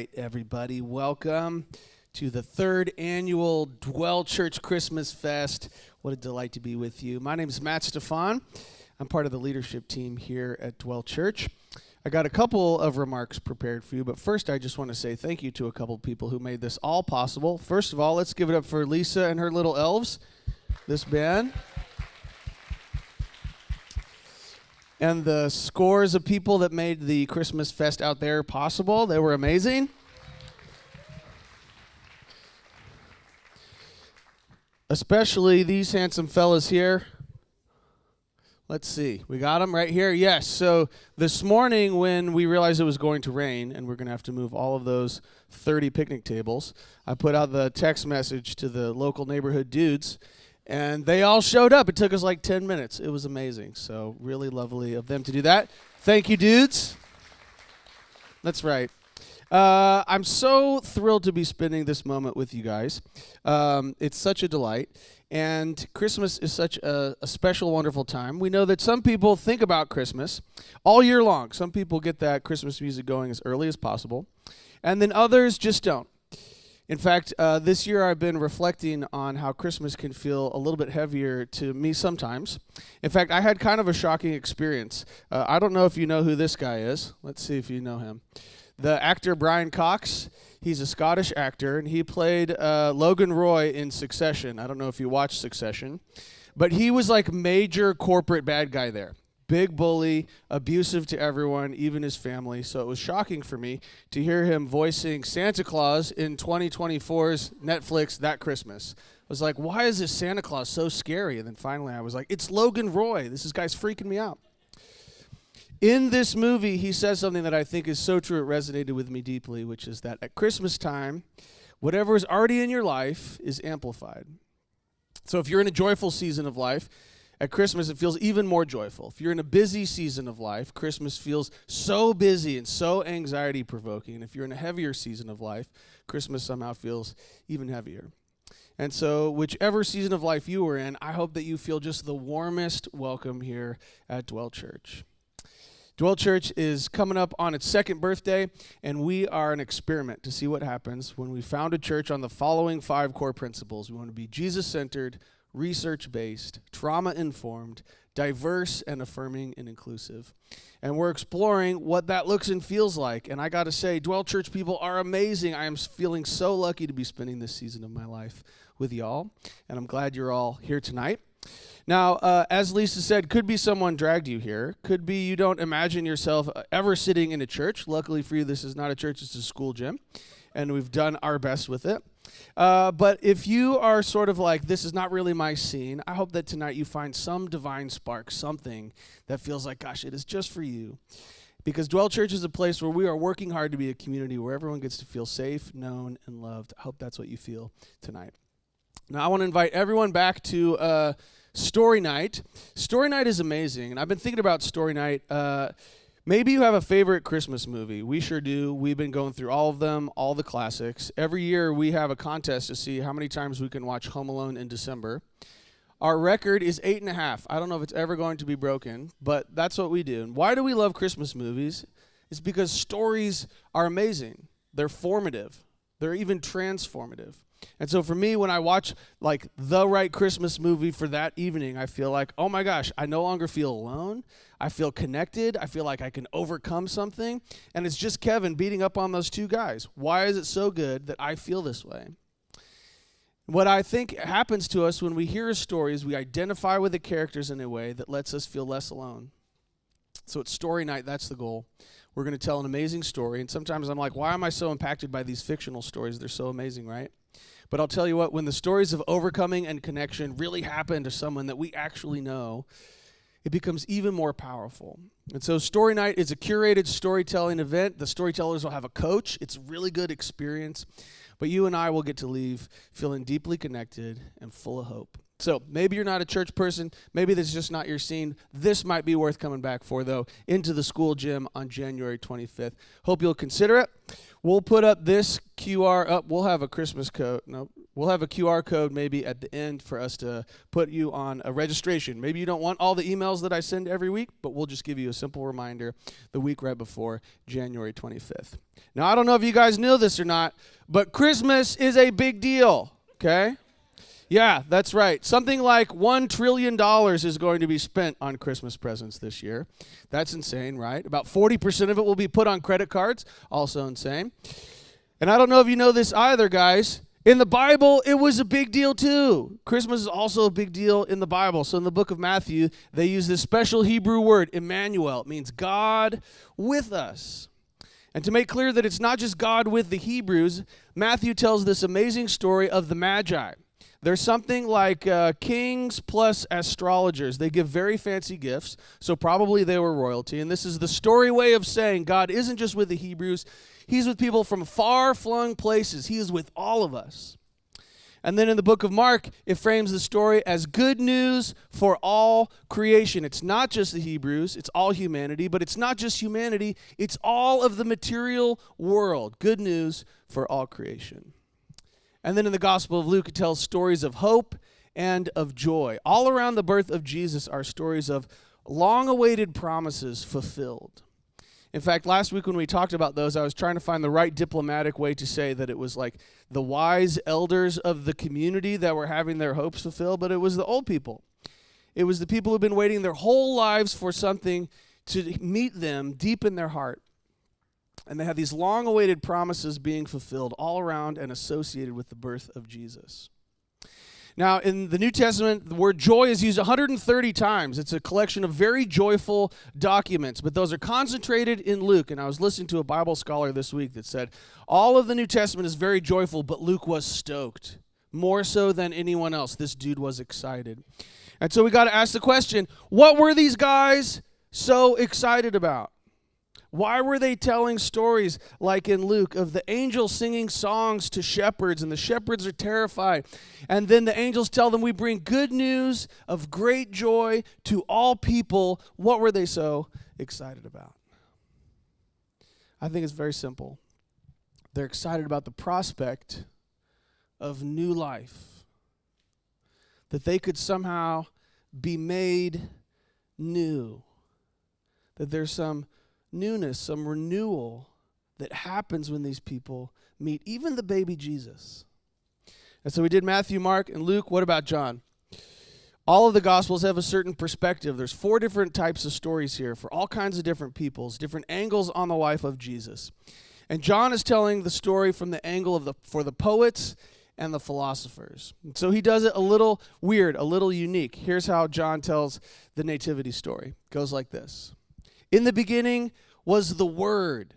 right, everybody. Welcome to the third annual Dwell Church Christmas Fest. What a delight to be with you. My name is Matt Stefan. I'm part of the leadership team here at Dwell Church. I got a couple of remarks prepared for you, but first I just want to say thank you to a couple of people who made this all possible. First of all, let's give it up for Lisa and her little elves, this band. And the scores of people that made the Christmas Fest out there possible. They were amazing. Especially these handsome fellas here. Let's see. We got them right here? Yes. So this morning when we realized it was going to rain and we're going to have to move all of those 30 picnic tables, I put out the text message to the local neighborhood dudes. And they all showed up. It took us like 10 minutes. It was amazing. So really lovely of them to do that. Thank you, dudes. That's right. I'm so thrilled to be spending this moment with you guys. It's such a delight. And Christmas is such a special, wonderful time. We know that some people think about Christmas all year long. Some people get that Christmas music going as early as possible. And then others just don't. In fact, this year I've been reflecting on how Christmas can feel a little bit heavier to me sometimes. In fact, I had kind of a shocking experience. I don't know if you know who this guy is. Let's see if you know him. The actor Brian Cox, he's a Scottish actor, and he played Logan Roy in Succession. I don't know if you watched Succession, but he was like major corporate bad guy there. Big bully, abusive to everyone, even his family. So it was shocking for me to hear him voicing Santa Claus in 2024's Netflix That Christmas. I was like, why is this Santa Claus so scary? And then finally I was like, it's Logan Roy. This guy's freaking me out. In this movie, he says something that I think is so true, it resonated with me deeply, which is that at Christmas time, whatever is already in your life is amplified. So if you're in a joyful season of life, at Christmas, it feels even more joyful. If you're in a busy season of life, Christmas feels so busy and so anxiety-provoking. And if you're in a heavier season of life, Christmas somehow feels even heavier. And so whichever season of life you are in, I hope that you feel just the warmest welcome here at Dwell Church. Dwell Church is coming up on its second birthday, and we are an experiment to see what happens when we found a church on the following 5 core principles. We want to be Jesus-centered, research-based, trauma-informed, diverse, and affirming and inclusive. And we're exploring what that looks and feels like. And I got to say, Dwell Church people are amazing. I am feeling so lucky to be spending this season of my life with y'all. And I'm glad you're all here tonight. Now, as Lisa said, could be someone dragged you here. Could be you don't imagine yourself ever sitting in a church. Luckily for you, this is not a church, it's a school gym. And we've done our best with it. But if you are sort of like, this is not really my scene, I hope that tonight you find some divine spark, something that feels like, gosh, it is just for you. Because Dwell Church is a place where we are working hard to be a community where everyone gets to feel safe, known, and loved. I hope that's what you feel tonight. Now, I want to invite everyone back to Story Night. Story Night is amazing, and I've been thinking about Story Night. Maybe you have a favorite Christmas movie. We sure do. We've been going through all of them, all the classics. Every year we have a contest to see how many times we can watch Home Alone in December. Our record is 8.5. I don't know if it's ever going to be broken, but that's what we do. And why do we love Christmas movies? It's because stories are amazing. They're formative. They're even transformative. And so for me, when I watch like the right Christmas movie for that evening, I feel like, oh my gosh, I no longer feel alone. I feel connected. I feel like I can overcome something. And it's just Kevin beating up on those 2 guys. Why is it so good that I feel this way? What I think happens to us when we hear a story is we identify with the characters in a way that lets us feel less alone. So it's Story Night. That's the goal. We're going to tell an amazing story. And sometimes I'm like, why am I so impacted by these fictional stories? They're so amazing, right? But I'll tell you what, when the stories of overcoming and connection really happen to someone that we actually know, it becomes even more powerful. And so Story Night is a curated storytelling event. The storytellers will have a coach. It's a really good experience. But you and I will get to leave feeling deeply connected and full of hope. So maybe you're not a church person. Maybe this is just not your scene. This might be worth coming back for, though, into the school gym on January 25th. Hope you'll consider it. We'll put up this QR up. We'll have a Christmas coat. No, We'll have a QR code maybe at the end for us to put you on a registration. Maybe you don't want all the emails that I send every week, but we'll just give you a simple reminder the week right before January 25th. Now, I don't know if you guys knew this or not, but Christmas is a big deal, okay? Yeah, that's right. Something like $1 trillion is going to be spent on Christmas presents this year. That's insane, right? About 40% of it will be put on credit cards. Also insane. And I don't know if you know this either, guys. In the Bible, it was a big deal too. Christmas is also a big deal in the Bible. So in the book of Matthew, they use this special Hebrew word, Emmanuel. It means God with us. And to make clear that it's not just God with the Hebrews, Matthew tells this amazing story of the Magi. They're something like kings plus astrologers. They give very fancy gifts, so probably they were royalty. And this is the story way of saying God isn't just with the Hebrews. He's with people from far-flung places. He is with all of us. And then in the book of Mark, it frames the story as good news for all creation. It's not just the Hebrews, it's all humanity, but it's not just humanity, it's all of the material world. Good news for all creation. And then in the Gospel of Luke, it tells stories of hope and of joy. All around the birth of Jesus are stories of long-awaited promises fulfilled. In fact, last week when we talked about those, I was trying to find the right diplomatic way to say that it was like the wise elders of the community that were having their hopes fulfilled, but it was the old people. It was the people who've been waiting their whole lives for something to meet them deep in their heart. And they had these long-awaited promises being fulfilled all around and associated with the birth of Jesus. Now, in the New Testament, the word joy is used 130 times. It's a collection of very joyful documents, but those are concentrated in Luke. And I was listening to a Bible scholar this week that said, all of the New Testament is very joyful, but Luke was stoked, more so than anyone else. This dude was excited. And so we got to ask the question, what were these guys so excited about? Why were they telling stories like in Luke of the angels singing songs to shepherds, and the shepherds are terrified? And then the angels tell them, we bring good news of great joy to all people. What were they so excited about? I think it's very simple. They're excited about the prospect of new life, that they could somehow be made new, that there's some newness, some renewal that happens when these people meet even the baby Jesus. And so we did Matthew, Mark, and Luke. What about John? All of the Gospels have a certain perspective. There's 4 different types of stories here for all kinds of different peoples, different angles on the life of Jesus. And John is telling the story from the angle for the poets and the philosophers. And so he does it a little weird, a little unique. Here's how John tells the nativity story. It goes like this. In the beginning was the Word.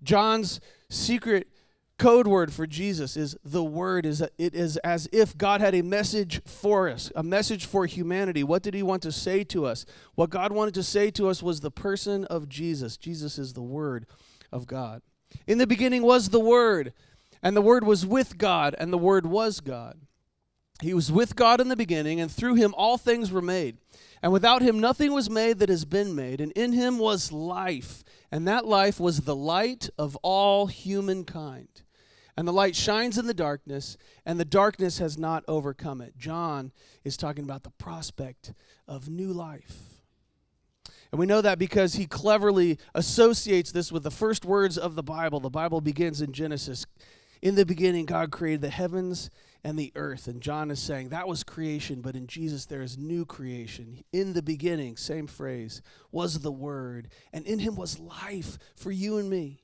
John's secret code word for Jesus is the Word. It is as if God had a message for us, a message for humanity. What did he want to say to us? What God wanted to say to us was the person of Jesus. Jesus is the Word of God. In the beginning was the Word, and the Word was with God, and the Word was God. He was with God in the beginning, and through him all things were made. And without him nothing was made that has been made. And in him was life, and that life was the light of all humankind. And the light shines in the darkness, and the darkness has not overcome it. John is talking about the prospect of new life. And we know that because he cleverly associates this with the first words of the Bible. The Bible begins in Genesis. In the beginning, God created the heavens and the earth. And John is saying that was creation, but in Jesus there is new creation. In the beginning, same phrase, was the Word, and in him was life for you and me.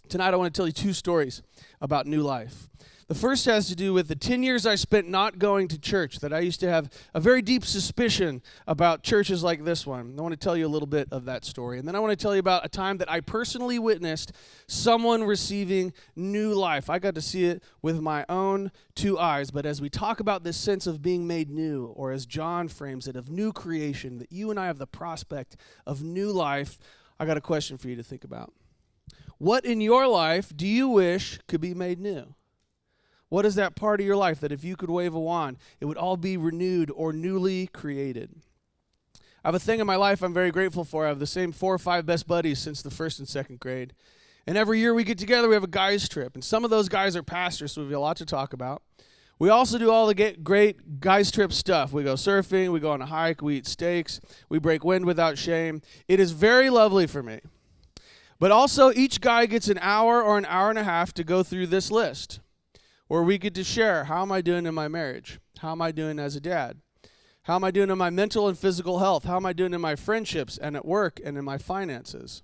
Tonight I want to tell you 2 stories about new life. The first has to do with the 10 years I spent not going to church, that I used to have a very deep suspicion about churches like this one. I want to tell you a little bit of that story. And then I want to tell you about a time that I personally witnessed someone receiving new life. I got to see it with my own 2 eyes. But as we talk about this sense of being made new, or as John frames it, of new creation, that you and I have the prospect of new life, I got a question for you to think about. What in your life do you wish could be made new? What is that part of your life that if you could wave a wand, it would all be renewed or newly created? I have a thing in my life I'm very grateful for. I have the same 4 or 5 best buddies since the 1st and 2nd grade. And every year we get together, we have a guys trip. And some of those guys are pastors, so we have a lot to talk about. We also do all the great guys trip stuff. We go surfing, we go on a hike, we eat steaks, we break wind without shame. It is very lovely for me. But also each guy gets an hour or an hour and a half to go through this list where we get to share, how am I doing in my marriage? How am I doing as a dad? How am I doing in my mental and physical health? How am I doing in my friendships and at work and in my finances?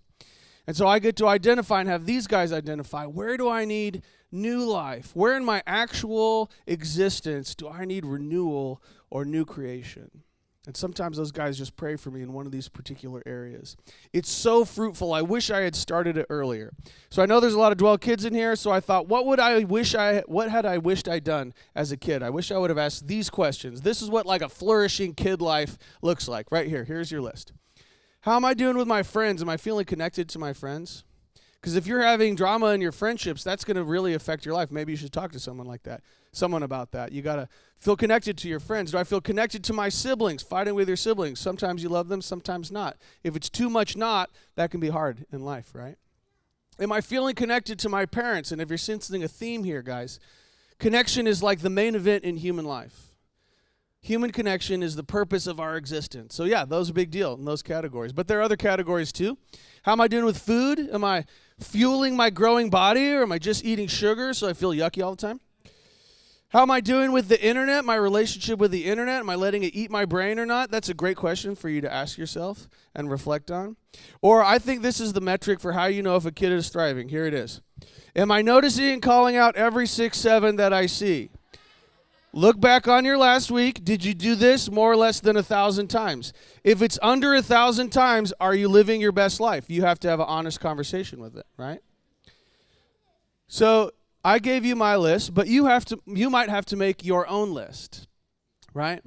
And so I get to identify and have these guys identify, where do I need new life? Where in my actual existence do I need renewal or new creation? And sometimes those guys just pray for me in one of these particular areas. It's so fruitful. I wish I had started it earlier. So I know there's a lot of Dwell kids in here, so I thought, what had I wished I'd done as a kid? I wish I would have asked these questions. This is what like a flourishing kid life looks like. Right here. Here's your list. How am I doing with my friends? Am I feeling connected to my friends? Because if you're having drama in your friendships, that's going to really affect your life. Maybe you should talk to someone like that, someone about that. You got to feel connected to your friends. Do I feel connected to my siblings, fighting with your siblings? Sometimes you love them, sometimes not. If it's too much not, that can be hard in life, right? Am I feeling connected to my parents? And if you're sensing a theme here, guys, connection is like the main event in human life. Human connection is the purpose of our existence. So yeah, those are a big deal in those categories. But there are other categories too. How am I doing with food? Am I fueling my growing body, or am I just eating sugar so I feel yucky all the time? How am I doing with the internet, my relationship with the internet? Am I letting it eat my brain or not? That's a great question for you to ask yourself and reflect on. Or I think this is the metric for how you know if a kid is thriving. Here it is. Am I noticing and calling out every 6-7 that I see? Look back on your last week. Did you do this more or less than 1,000 times? If it's under 1,000 times, are you living your best life? You have to have an honest conversation with it, right? So I gave you my list, but you might have to make your own list, right?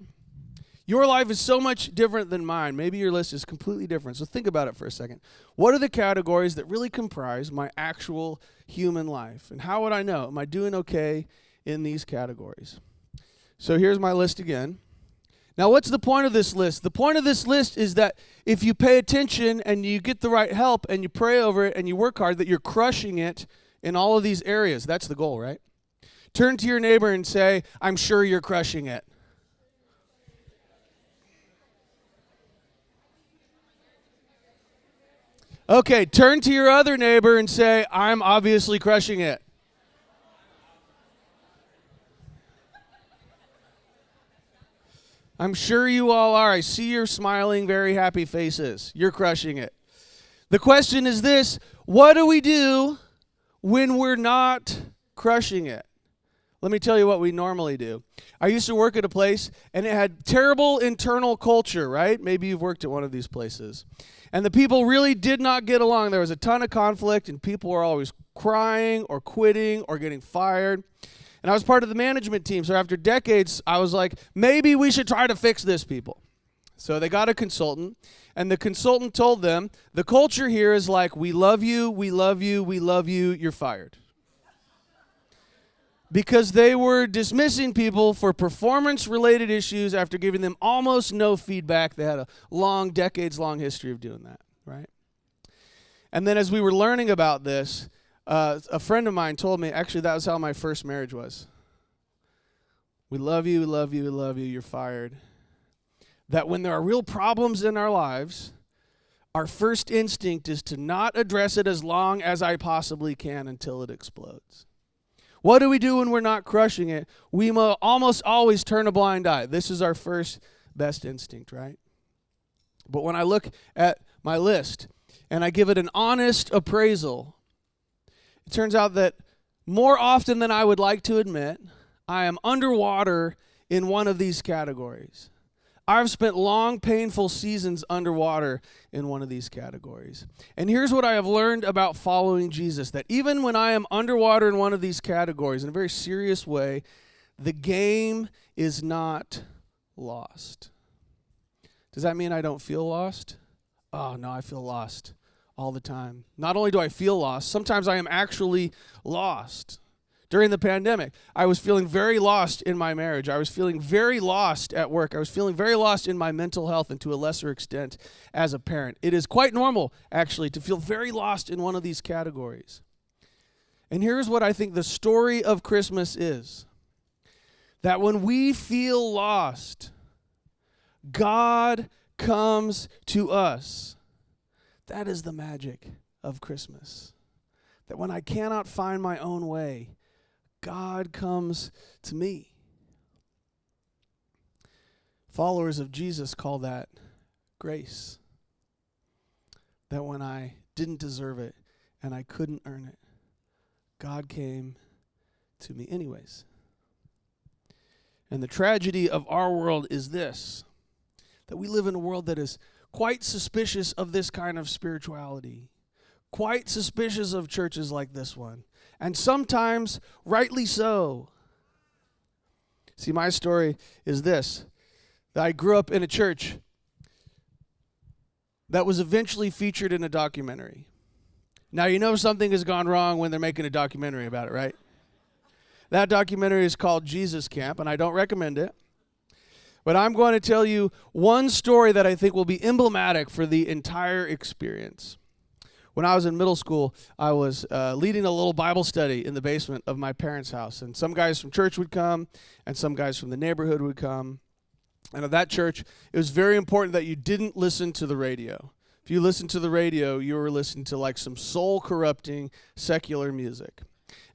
Your life is so much different than mine. Maybe your list is completely different. So think about it for a second. What are the categories that really comprise my actual human life? And how would I know? Am I doing okay in these categories? So here's my list again. Now, what's the point of this list? The point of this list is that if you pay attention and you get the right help and you pray over it and you work hard, that you're crushing it in all of these areas. That's the goal, right? Turn to your neighbor and say, I'm sure you're crushing it. Okay, turn to your other neighbor and say, I'm obviously crushing it. I'm sure you all are. I see your smiling, very happy faces. You're crushing it. The question is this: what do we do when we're not crushing it? Let me tell you what we normally do. I used to work at a place, and it had terrible internal culture, right? Maybe you've worked at one of these places. And the people really did not get along. There was a ton of conflict, and people were always crying or quitting or getting fired. And I was part of the management team, so after decades, I was like, maybe we should try to fix this, people. So they got a consultant, and the consultant told them, the culture here is like, we love you, we love you, we love you, you're fired. Because they were dismissing people for performance-related issues after giving them almost no feedback. They had a decades-long history of doing that, right? And then as we were learning about this, a friend of mine told me, actually, that was how my first marriage was. We love you, we love you, we love you, you're fired. That when there are real problems in our lives, our first instinct is to not address it as long as I possibly can until it explodes. What do we do when we're not crushing it? We almost always turn a blind eye. This is our first best instinct, right? But when I look at my list and I give it an honest appraisal, it turns out that more often than I would like to admit, I am underwater in one of these categories. I've spent long, painful seasons underwater in one of these categories. And here's what I have learned about following Jesus, that even when I am underwater in one of these categories, in a very serious way, the game is not lost. Does that mean I don't feel lost? Oh, no, I feel lost all the time. Not only do I feel lost, sometimes I am actually lost. During the pandemic, I was feeling very lost in my marriage. I was feeling very lost at work. I was feeling very lost in my mental health, and to a lesser extent as a parent. It is quite normal, actually, to feel very lost in one of these categories. And here's what I think the story of Christmas is. That when we feel lost, God comes to us. That is the magic of Christmas. That when I cannot find my own way, God comes to me. Followers of Jesus call that grace. That when I didn't deserve it and I couldn't earn it, God came to me anyways. And the tragedy of our world is this, that we live in a world that is quite suspicious of this kind of spirituality, quite suspicious of churches like this one, and sometimes rightly so. See, my story is this, that I grew up in a church that was eventually featured in a documentary. Now, you know something has gone wrong when they're making a documentary about it, right? That documentary is called Jesus Camp, and I don't recommend it. But I'm going to tell you one story that I think will be emblematic for the entire experience. When I was in middle school, I was leading a little Bible study in the basement of my parents' house. And some guys from church would come, and some guys from the neighborhood would come. And at that church, it was very important that you didn't listen to the radio. If you listened to the radio, you were listening to like some soul-corrupting secular music.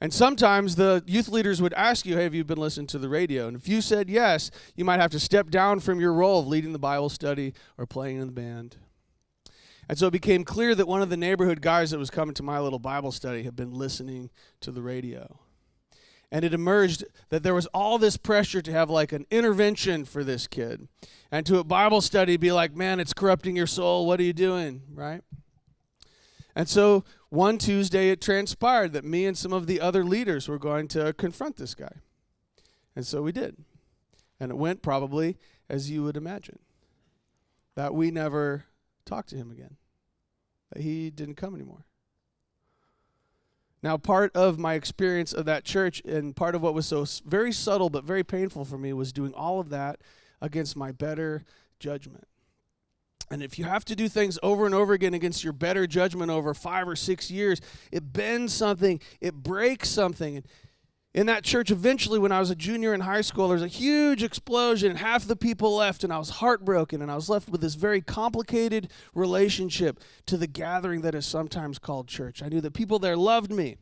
And sometimes the youth leaders would ask you, hey, have you been listening to the radio? And if you said yes, you might have to step down from your role of leading the Bible study or playing in the band. And so it became clear that one of the neighborhood guys that was coming to my little Bible study had been listening to the radio. And it emerged that there was all this pressure to have like an intervention for this kid. And to a Bible study be like, man, it's corrupting your soul. What are you doing, right? And so one Tuesday it transpired that me and some of the other leaders were going to confront this guy. And so we did. And it went probably as you would imagine. That we never talked to him again. That he didn't come anymore. Now, part of my experience of that church and part of what was so very subtle but very painful for me was doing all of that against my better judgment. And if you have to do things over and over again against your better judgment over 5 or 6 years, it bends something, it breaks something. And in that church, eventually, when I was a junior in high school, there was a huge explosion. Half the people left, and I was heartbroken, and I was left with this very complicated relationship to the gathering that is sometimes called church. I knew that people there loved me,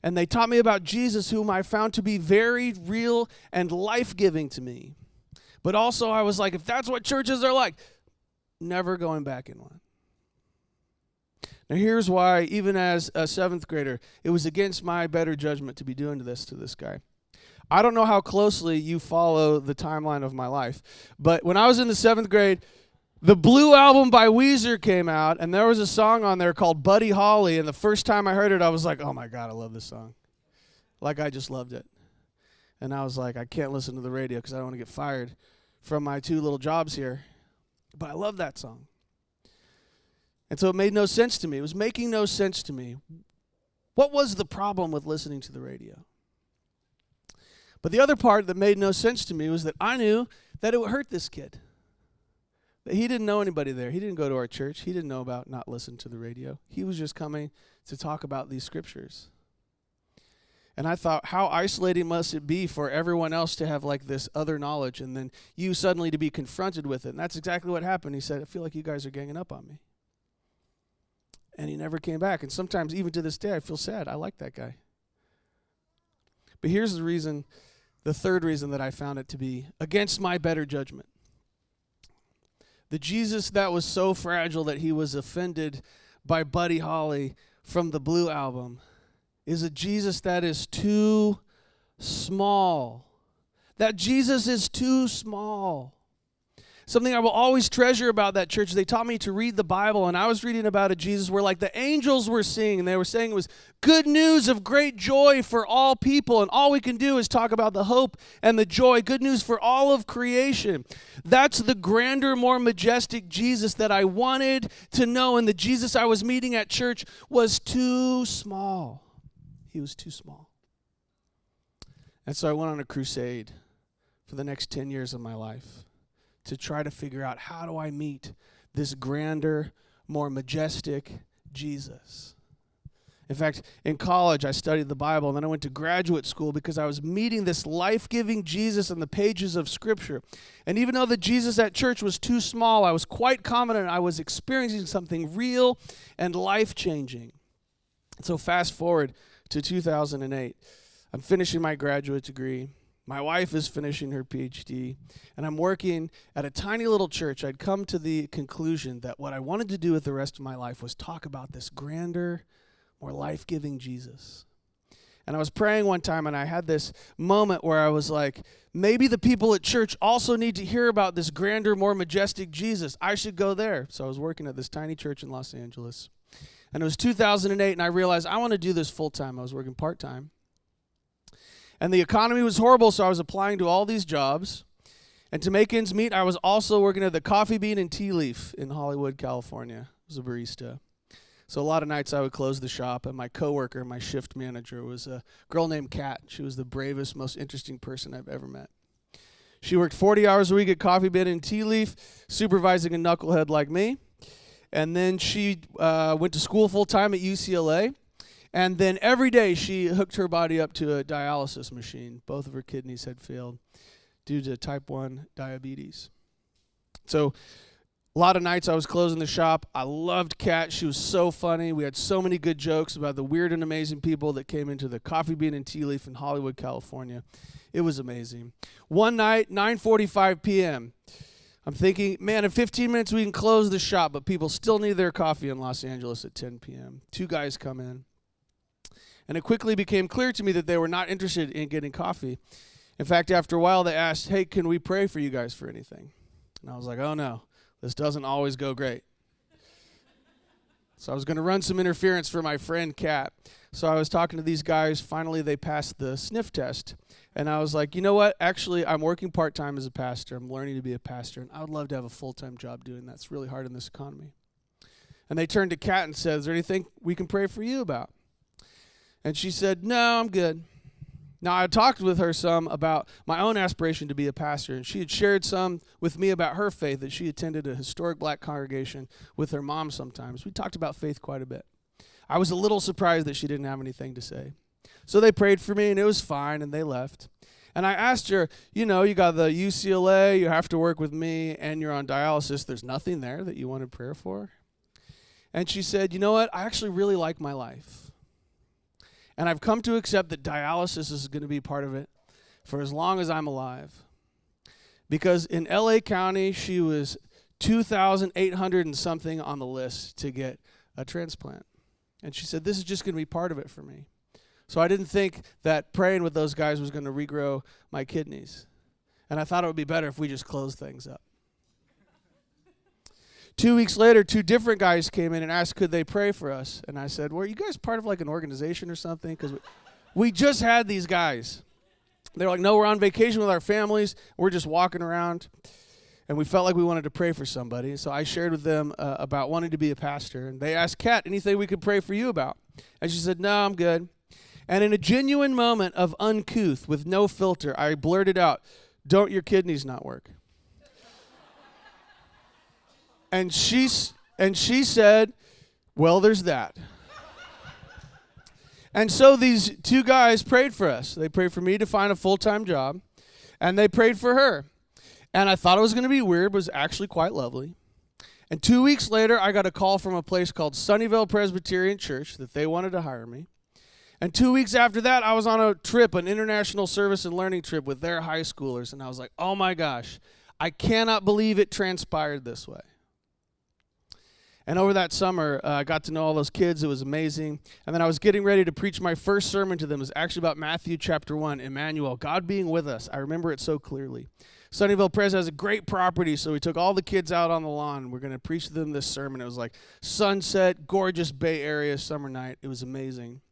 and they taught me about Jesus, whom I found to be very real and life-giving to me. But also, I was like, if that's what churches are like, never going back in one. Now here's why, even as a 7th grader, it was against my better judgment to be doing this to this guy. I don't know how closely you follow the timeline of my life, but when I was in the 7th grade, the Blue album by Weezer came out, and there was a song on there called Buddy Holly, and the first time I heard it, I was like, oh my God, I love this song. Like I just loved it. And I was like, I can't listen to the radio because I don't want to get fired from my 2 little jobs here. But I love that song. And so it made no sense to me. It was making no sense to me. What was the problem with listening to the radio? But the other part that made no sense to me was that I knew that it would hurt this kid. That he didn't know anybody there. He didn't go to our church. He didn't know about not listening to the radio. He was just coming to talk about these scriptures. And I thought, how isolating must it be for everyone else to have like this other knowledge and then you suddenly to be confronted with it. And that's exactly what happened. He said, I feel like you guys are ganging up on me. And he never came back. And sometimes, even to this day, I feel sad. I like that guy. But here's the reason, the third reason that I found it to be against my better judgment. The Jesus that was so fragile that he was offended by Buddy Holly from the Blue album is a Jesus that is too small. That Jesus is too small. Something I will always treasure about that church, they taught me to read the Bible, and I was reading about a Jesus where like the angels were singing, and they were saying it was good news of great joy for all people, and all we can do is talk about the hope and the joy, good news for all of creation. That's the grander, more majestic Jesus that I wanted to know, and the Jesus I was meeting at church was too small. He was too small. And so I went on a crusade for the next 10 years of my life to try to figure out, how do I meet this grander, more majestic Jesus? In fact, in college, I studied the Bible, and then I went to graduate school because I was meeting this life-giving Jesus in the pages of Scripture. And even though the Jesus at church was too small, I was quite confident I was experiencing something real and life-changing. So fast forward to 2008. I'm finishing my graduate degree. My wife is finishing her PhD, and I'm working at a tiny little church. I'd come to the conclusion that what I wanted to do with the rest of my life was talk about this grander, more life-giving Jesus. And I was praying one time, and I had this moment where I was like, maybe the people at church also need to hear about this grander, more majestic Jesus. I should go there. So I was working at this tiny church in Los Angeles. And it was 2008, and I realized I want to do this full-time. I was working part-time. And the economy was horrible, so I was applying to all these jobs. And to make ends meet, I was also working at the Coffee Bean and Tea Leaf in Hollywood, California. I was a barista. So a lot of nights I would close the shop, and my coworker, my shift manager, was a girl named Kat. She was the bravest, most interesting person I've ever met. She worked 40 hours a week at Coffee Bean and Tea Leaf, supervising a knucklehead like me. And then she went to school full-time at UCLA. And then every day she hooked her body up to a dialysis machine. Both of her kidneys had failed due to type 1 diabetes. So a lot of nights I was closing the shop. I loved Kat. She was so funny. We had so many good jokes about the weird and amazing people that came into the Coffee Bean and Tea Leaf in Hollywood, California. It was amazing. One night, 9:45 p.m., I'm thinking, man, in 15 minutes we can close the shop, but people still need their coffee in Los Angeles at 10 p.m. Two guys come in. And it quickly became clear to me that they were not interested in getting coffee. In fact, after a while, they asked, hey, can we pray for you guys for anything? And I was like, oh, no, this doesn't always go great. So I was going to run some interference for my friend Kat. So I was talking to these guys. Finally, they passed the sniff test. And I was like, you know what? Actually, I'm working part-time as a pastor. I'm learning to be a pastor. And I would love to have a full-time job doing that. It's really hard in this economy. And they turned to Kat and said, is there anything we can pray for you about? And she said, no, I'm good. Now, I talked with her some about my own aspiration to be a pastor, and she had shared some with me about her faith, that she attended a historic black congregation with her mom sometimes. We talked about faith quite a bit. I was a little surprised that she didn't have anything to say. So they prayed for me, and it was fine, and they left. And I asked her, you know, you got the UCLA, you have to work with me, and you're on dialysis. There's nothing there that you wanted prayer for? And she said, you know what? I actually really like my life. And I've come to accept that dialysis is going to be part of it for as long as I'm alive. Because in L.A. County, she was 2,800 and something on the list to get a transplant. And she said, this is just going to be part of it for me. So I didn't think that praying with those guys was going to regrow my kidneys. And I thought it would be better if we just closed things up. 2 weeks later, two different guys came in and asked, could they pray for us? And I said, well, are you guys part of like an organization or something? Because we just had these guys. They're like, no, we're on vacation with our families. We're just walking around. And we felt like we wanted to pray for somebody. So I shared with them about wanting to be a pastor. And they asked, Kat, anything we could pray for you about? And she said, no, I'm good. And in a genuine moment of uncouth, with no filter, I blurted out, don't your kidneys not work? And she said, well, there's that. And so these two guys prayed for us. They prayed for me to find a full-time job, and they prayed for her. And I thought it was going to be weird, but it was actually quite lovely. And 2 weeks later, I got a call from a place called Sunnyvale Presbyterian Church that they wanted to hire me. And 2 weeks after that, I was on a trip, an international service and learning trip with their high schoolers. And I was like, oh my gosh, I cannot believe it transpired this way. And over that summer, I got to know all those kids. It was amazing. And then I was getting ready to preach my first sermon to them. It was actually about Matthew chapter 1, Emmanuel, God being with us. I remember it so clearly. Sunnyvale Pres has a great property, so we took all the kids out on the lawn. We're going to preach to them this sermon. It was like sunset, gorgeous Bay Area summer night. It was amazing.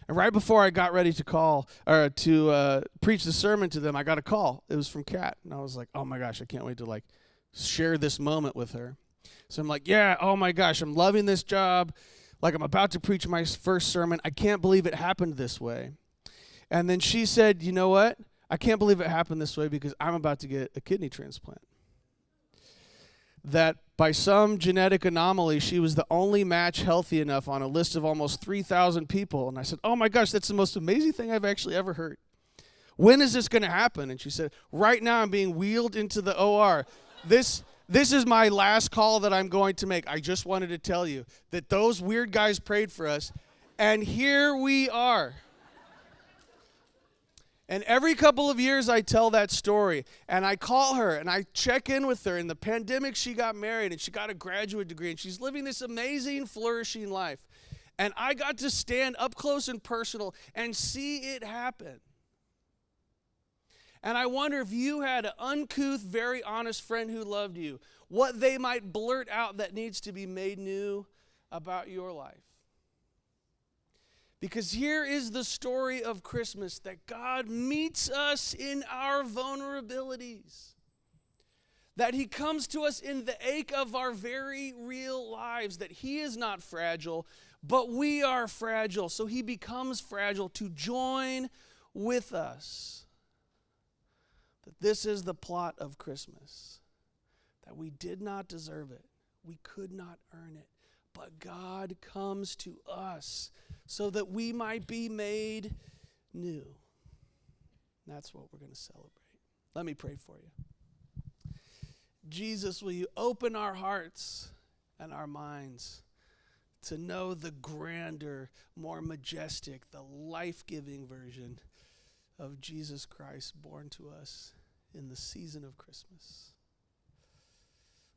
And right before I got ready to preach the sermon to them, I got a call. It was from Kat. And I was like, oh my gosh, I can't wait to share this moment with her. So I'm like, yeah, oh my gosh, I'm loving this job. I'm about to preach my first sermon. I can't believe it happened this way. And then she said, you know what? I can't believe it happened this way because I'm about to get a kidney transplant. that by some genetic anomaly, she was the only match healthy enough on a list of almost 3,000 people. And I said, oh my gosh, that's the most amazing thing I've actually ever heard. When is this going to happen? And she said, right now I'm being wheeled into the OR. This is my last call that I'm going to make. I just wanted to tell you that those weird guys prayed for us, and here we are. And every couple of years I tell that story, and I call her, and I check in with her. In the pandemic, she got married, and she got a graduate degree, and she's living this amazing, flourishing life. And I got to stand up close and personal and see it happen. And I wonder if you had an uncouth, very honest friend who loved you, what they might blurt out that needs to be made new about your life. Because here is the story of Christmas, that God meets us in our vulnerabilities. That he comes to us in the ache of our very real lives. That he is not fragile, but we are fragile. So he becomes fragile to join with us. That this is the plot of Christmas. That we did not deserve it. We could not earn it. But God comes to us so that we might be made new. That's what we're going to celebrate. Let me pray for you. Jesus, will you open our hearts and our minds to know the grander, more majestic, the life-giving version of Jesus Christ born to us in the season of Christmas.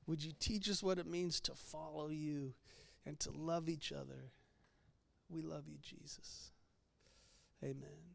Would you teach us what it means to follow you and to love each other? We love you, Jesus. Amen.